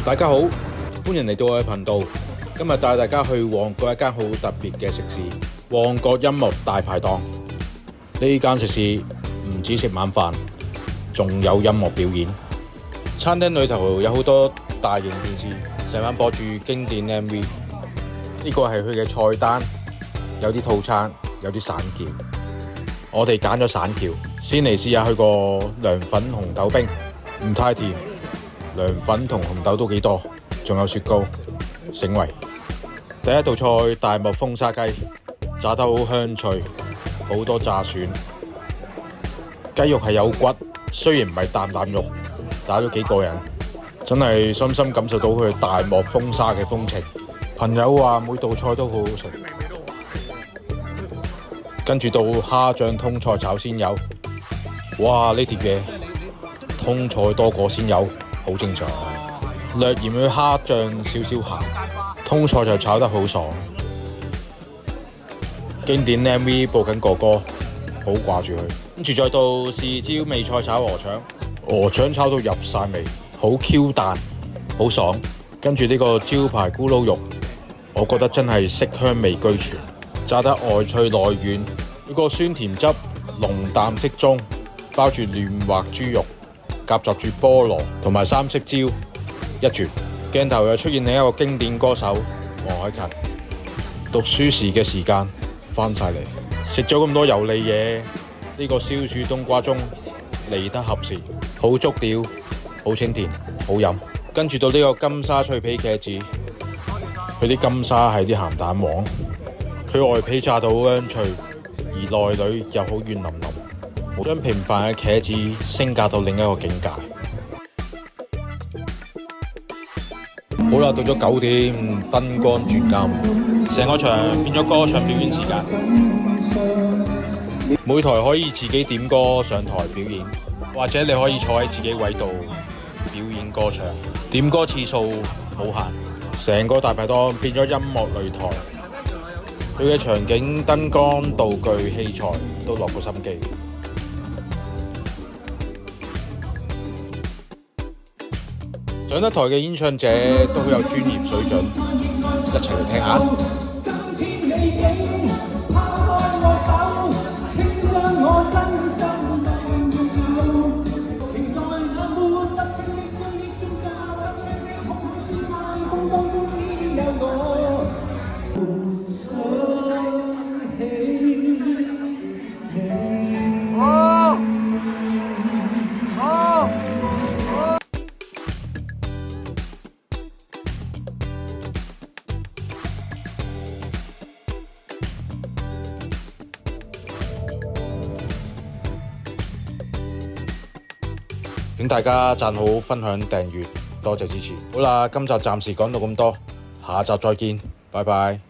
大家好，歡迎嚟到我嘅頻道。今日帶大家去旺角一間好特別嘅食肆——旺角音樂大排檔。呢間食肆唔止食晚飯，仲有音樂表演。餐廳裏頭有好多大型電視，成晚播住經典 MV。呢個係佢嘅菜單，有啲套餐，有啲散橋。我哋揀咗散橋，先嚟試下佢個涼粉紅豆冰，唔太甜。涼粉同紅豆都幾多，仲有雪糕，醒胃。第一道菜大麥風沙雞，炸得好香脆，好多炸蒜，雞肉係有骨，雖然唔係啖啖肉，但都幾過癮，真係深深感受到佢大麥風沙嘅風情。朋友話每道菜都好好食。跟住到蝦醬通菜炒鮮魷，哇！呢碟嘢通菜多過鮮魷。好正常，略嫌佢蝦醬少少鹹，通菜就炒得好爽。經典 MV 播緊哥哥，好掛住佢。跟住再到豉椒味菜炒鵝腸，鵝腸炒到入晒味，好 Q 彈，好爽。跟住呢個招牌咕嚕肉，我覺得真係色香味俱全，炸得外脆內軟。呢個酸甜汁濃淡適中，包住嫩滑豬肉。夾雜住菠蘿同埋三色椒，一絕。鏡頭又出現另一個經典歌手黃凱芹，讀書時嘅時間翻晒嚟，食咗咁多油膩嘢，呢個消暑冬瓜盅嚟得合時，好足料，好清甜，好飲。跟住到呢個金沙脆皮茄子，佢啲金沙係啲鹹蛋黃，佢外皮炸到好香脆，而內裏又好軟腍腍。將平凡嘅茄子升格到另一個境界。好啦，到咗9點，燈光轉監，成個場變咗歌唱表演時間。每台可以自己點歌上台表演，或者你可以坐喺自己位度表演歌唱。點歌次數冇限，成個大排檔變咗音樂擂台。佢嘅場景、燈光、道具、器材都落過心機。上得台嘅演唱者都好有專業水準，一齊嚟聽下。請大家讚好、分享、訂閱，多謝支持。好啦，今集暫時講到咁多，下集再見，拜拜。